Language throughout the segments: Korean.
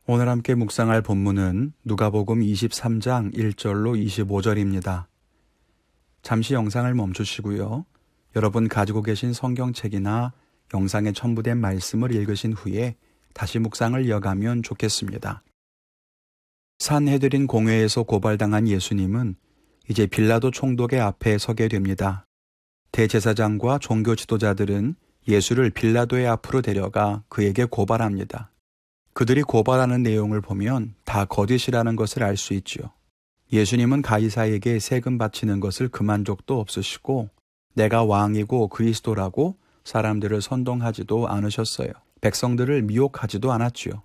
오늘 함께 묵상할 본문은 누가복음 23장 1절로 25절입니다. 잠시 영상을 멈추시고요. 여러분 가지고 계신 성경책이나 영상에 첨부된 말씀을 읽으신 후에 다시 묵상을 이어가면 좋겠습니다. 산헤드린 공회에서 고발당한 예수님은 이제 빌라도 총독의 앞에 서게 됩니다. 대제사장과 종교 지도자들은 예수를 빌라도의 앞으로 데려가 그에게 고발합니다. 그들이 고발하는 내용을 보면 다 거짓이라는 것을 알 수 있지요. 예수님은 가이사에게 세금 바치는 것을 금한 적도 없으시고 내가 왕이고 그리스도라고 사람들을 선동하지도 않으셨어요. 백성들을 미혹하지도 않았지요.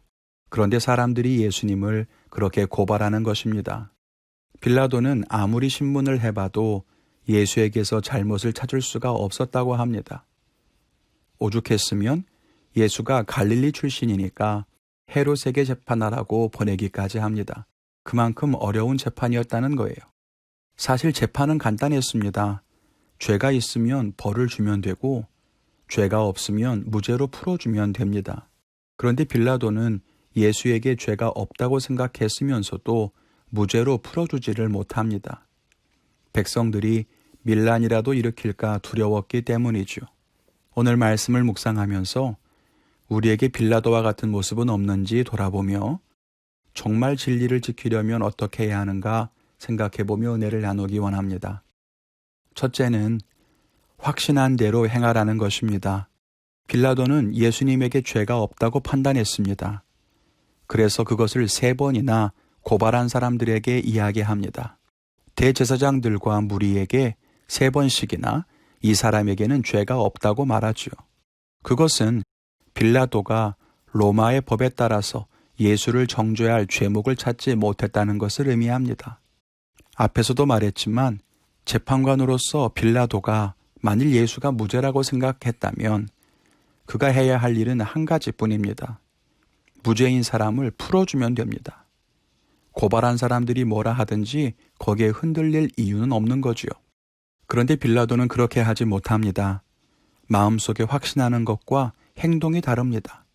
그런데 사람들이 예수님을 그렇게 고발하는 것입니다. 빌라도는 아무리 신문을 해봐도 예수에게서 잘못을 찾을 수가 없었다고 합니다. 오죽했으면 예수가 갈릴리 출신이니까 헤롯에게 재판하라고 보내기까지 합니다. 그만큼 어려운 재판이었다는 거예요. 사실 재판은 간단했습니다. 죄가 있으면 벌을 주면 되고 죄가 없으면 무죄로 풀어주면 됩니다. 그런데 빌라도는 예수에게 죄가 없다고 생각했으면서도 무죄로 풀어주지를 못합니다. 백성들이 밀란이라도 일으킬까 두려웠기 때문이죠. 오늘 말씀을 묵상하면서 우리에게 빌라도와 같은 모습은 없는지 돌아보며 정말 진리를 지키려면 어떻게 해야 하는가 생각해보며 은혜를 나누기 원합니다. 첫째는 확신한 대로 행하라는 것입니다. 빌라도는 예수님에게 죄가 없다고 판단했습니다. 그래서 그것을 3번이나 고발한 사람들에게 이야기합니다. 대제사장들과 무리에게 3번씩이나 이 사람에게는 죄가 없다고 말하죠. 그것은 빌라도가 로마의 법에 따라서 예수를 정죄해야 할 죄목을 찾지 못했다는 것을 의미합니다. 앞에서도 말했지만 재판관으로서 빌라도가 만일 예수가 무죄라고 생각했다면 그가 해야 할 일은 한 가지뿐입니다. 무죄인 사람을 풀어주면 됩니다. 고발한 사람들이 뭐라 하든지 거기에 흔들릴 이유는 없는 거지요. 그런데 빌라도는 그렇게 하지 못합니다. 마음속에 확신하는 것과 행동이 다릅니다.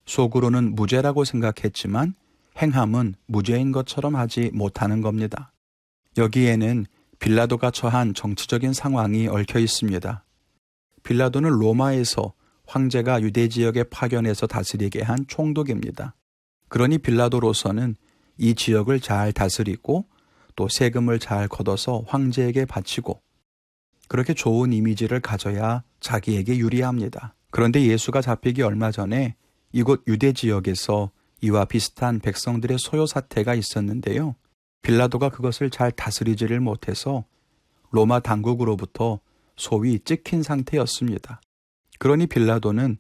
속으로는 무죄라고 생각했지만 행함은 무죄인 것처럼 하지 못하는 겁니다. 여기에는 빌라도가 처한 정치적인 상황이 얽혀 있습니다. 빌라도는 로마에서 황제가 유대 지역에 파견해서 다스리게 한 총독입니다. 그러니 빌라도로서는 이 지역을 잘 다스리고 또 세금을 잘 걷어서 황제에게 바치고 그렇게 좋은 이미지를 가져야 자기에게 유리합니다. 그런데 예수가 잡히기 얼마 전에 이곳 유대 지역에서 이와 비슷한 백성들의 소요 사태가 있었는데요. 빌라도가 그것을 잘 다스리지를 못해서 로마 당국으로부터 소위 찍힌 상태였습니다. 그러니 빌라도는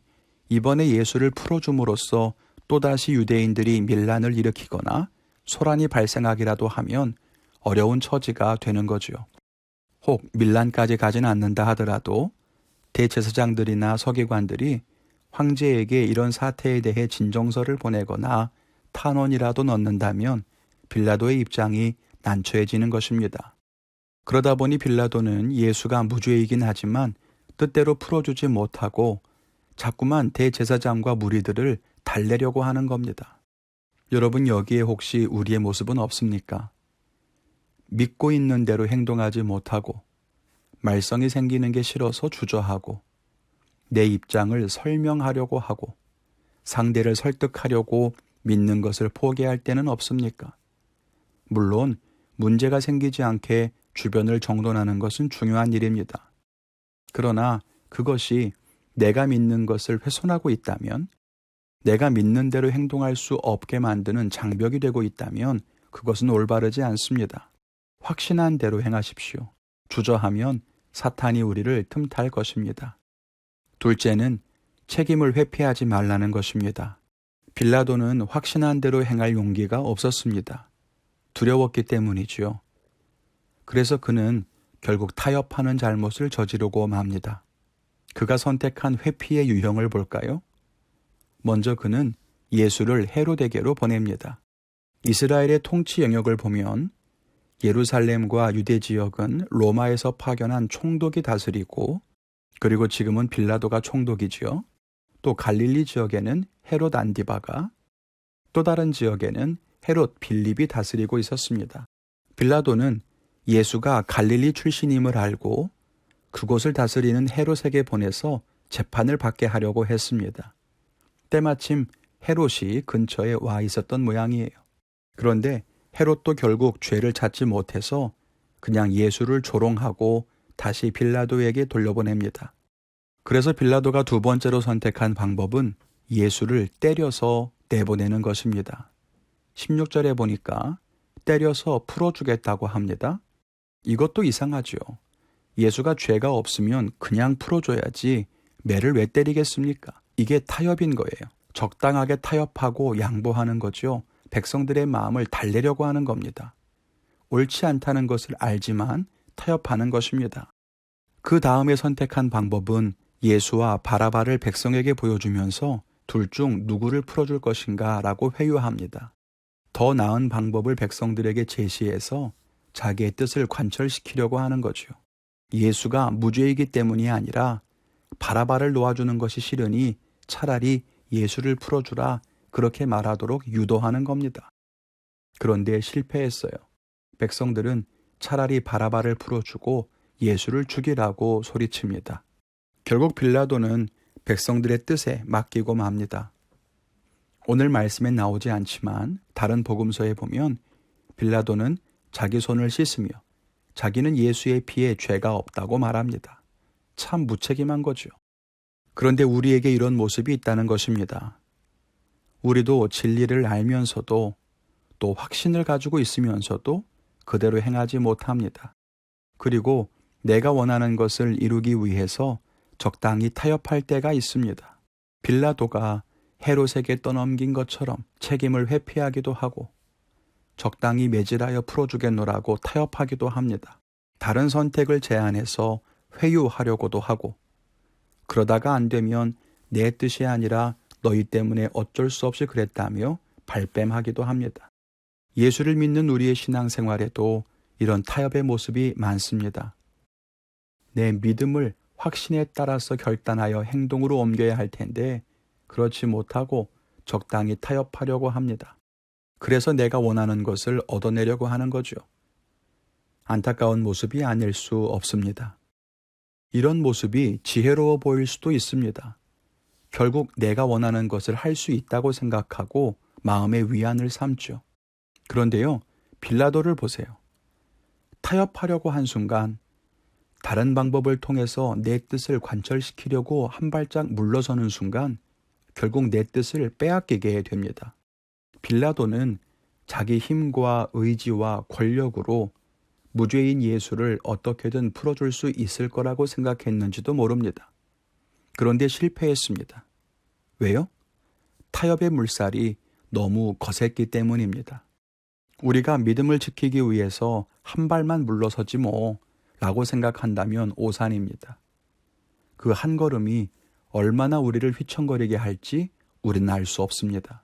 이번에 예수를 풀어줌으로써 또다시 유대인들이 밀란을 일으키거나 소란이 발생하기라도 하면 어려운 처지가 되는 거지요. 혹 밀란까지 가진 않는다 하더라도 대제사장들이나 서기관들이 황제에게 이런 사태에 대해 진정서를 보내거나 탄원이라도 넣는다면 빌라도의 입장이 난처해지는 것입니다. 그러다 보니 빌라도는 예수가 무죄이긴 하지만 뜻대로 풀어주지 못하고 자꾸만 대제사장과 무리들을 달래려고 하는 겁니다. 여러분 여기에 혹시 우리의 모습은 없습니까? 믿고 있는 대로 행동하지 못하고 말썽이 생기는 게 싫어서 주저하고 내 입장을 설명하려고 하고 상대를 설득하려고 믿는 것을 포기할 때는 없습니까? 물론 문제가 생기지 않게 주변을 정돈하는 것은 중요한 일입니다. 그러나 그것이 내가 믿는 것을 훼손하고 있다면, 내가 믿는 대로 행동할 수 없게 만드는 장벽이 되고 있다면 그것은 올바르지 않습니다. 확신한 대로 행하십시오. 주저하면 사탄이 우리를 틈탈 것입니다. 둘째는 책임을 회피하지 말라는 것입니다. 빌라도는 확신한 대로 행할 용기가 없었습니다. 두려웠기 때문이지요. 그래서 그는 결국 타협하는 잘못을 저지르고 맙니다. 그가 선택한 회피의 유형을 볼까요? 먼저 그는 예수를 헤롯에게로 보냅니다. 이스라엘의 통치 영역을 보면 예루살렘과 유대 지역은 로마에서 파견한 총독이 다스리고 그리고 지금은 빌라도가 총독이지요. 또 갈릴리 지역에는 헤롯 안디바가, 또 다른 지역에는 헤롯 빌립이 다스리고 있었습니다. 빌라도는 예수가 갈릴리 출신임을 알고 그곳을 다스리는 헤롯에게 보내서 재판을 받게 하려고 했습니다. 때마침 헤롯이 근처에 와 있었던 모양이에요. 그런데 헤롯도 결국 죄를 찾지 못해서 그냥 예수를 조롱하고 다시 빌라도에게 돌려보냅니다. 그래서 빌라도가 두 번째로 선택한 방법은 예수를 때려서 내보내는 것입니다. 16절에 보니까 때려서 풀어주겠다고 합니다. 이것도 이상하죠. 예수가 죄가 없으면 그냥 풀어줘야지 매를 왜 때리겠습니까? 이게 타협인 거예요. 적당하게 타협하고 양보하는 거죠. 백성들의 마음을 달래려고 하는 겁니다. 옳지 않다는 것을 알지만 타협하는 것입니다. 그 다음에 선택한 방법은 예수와 바라바를 백성에게 보여주면서 둘 중 누구를 풀어줄 것인가 라고 회유합니다. 더 나은 방법을 백성들에게 제시해서 자기의 뜻을 관철시키려고 하는 거죠. 예수가 무죄이기 때문이 아니라 바라바를 놓아주는 것이 싫으니 차라리 예수를 풀어주라 그렇게 말하도록 유도하는 겁니다. 그런데 실패했어요. 백성들은 차라리 바라바를 풀어주고 예수를 죽이라고 소리칩니다. 결국 빌라도는 백성들의 뜻에 맡기고 맙니다. 오늘 말씀에 나오지 않지만 다른 복음서에 보면 빌라도는 자기 손을 씻으며 자기는 예수의 피에 죄가 없다고 말합니다. 참 무책임한 거죠. 그런데 우리에게 이런 모습이 있다는 것입니다. 우리도 진리를 알면서도 또 확신을 가지고 있으면서도 그대로 행하지 못합니다. 그리고 내가 원하는 것을 이루기 위해서 적당히 타협할 때가 있습니다. 빌라도가 헤롯에게 떠넘긴 것처럼 책임을 회피하기도 하고 적당히 매질하여 풀어주겠노라고 타협하기도 합니다. 다른 선택을 제안해서 회유하려고도 하고 그러다가 안 되면 내 뜻이 아니라 너희 때문에 어쩔 수 없이 그랬다며 발뺌하기도 합니다. 예수를 믿는 우리의 신앙생활에도 이런 타협의 모습이 많습니다. 내 믿음을 확신에 따라서 결단하여 행동으로 옮겨야 할 텐데 그렇지 못하고 적당히 타협하려고 합니다. 그래서 내가 원하는 것을 얻어내려고 하는 거죠. 안타까운 모습이 아닐 수 없습니다. 이런 모습이 지혜로워 보일 수도 있습니다. 결국 내가 원하는 것을 할 수 있다고 생각하고 마음의 위안을 삼죠. 그런데요, 빌라도를 보세요. 타협하려고 한 순간 다른 방법을 통해서 내 뜻을 관철시키려고 한 발짝 물러서는 순간 결국 내 뜻을 빼앗기게 됩니다. 빌라도는 자기 힘과 의지와 권력으로 무죄인 예수를 어떻게든 풀어줄 수 있을 거라고 생각했는지도 모릅니다. 그런데 실패했습니다. 왜요? 타협의 물살이 너무 거셌기 때문입니다. 우리가 믿음을 지키기 위해서 한 발만 물러서지 뭐 라고 생각한다면 오산입니다. 그 한 걸음이 얼마나 우리를 휘청거리게 할지 우리는 알 수 없습니다.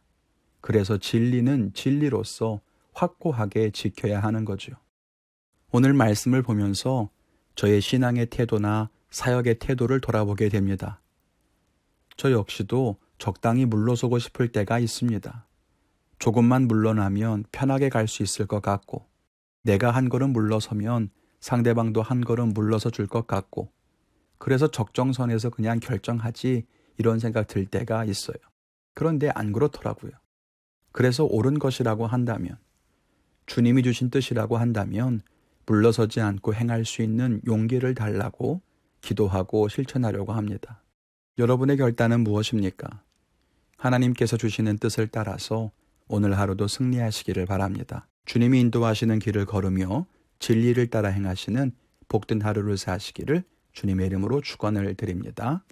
그래서 진리는 진리로서 확고하게 지켜야 하는 거죠. 오늘 말씀을 보면서 저의 신앙의 태도나 사역의 태도를 돌아보게 됩니다. 저 역시도 적당히 물러서고 싶을 때가 있습니다. 조금만 물러나면 편하게 갈 수 있을 것 같고 내가 한 걸음 물러서면 상대방도 한 걸음 물러서 줄 것 같고 그래서 적정선에서 그냥 결정하지 이런 생각 들 때가 있어요. 그런데 안 그렇더라고요. 그래서 옳은 것이라고 한다면 주님이 주신 뜻이라고 한다면 물러서지 않고 행할 수 있는 용기를 달라고 기도하고 실천하려고 합니다. 여러분의 결단은 무엇입니까? 하나님께서 주시는 뜻을 따라서 오늘 하루도 승리하시기를 바랍니다. 주님이 인도하시는 길을 걸으며 진리를 따라 행하시는 복된 하루를 사시기를 주님의 이름으로 축원을 드립니다.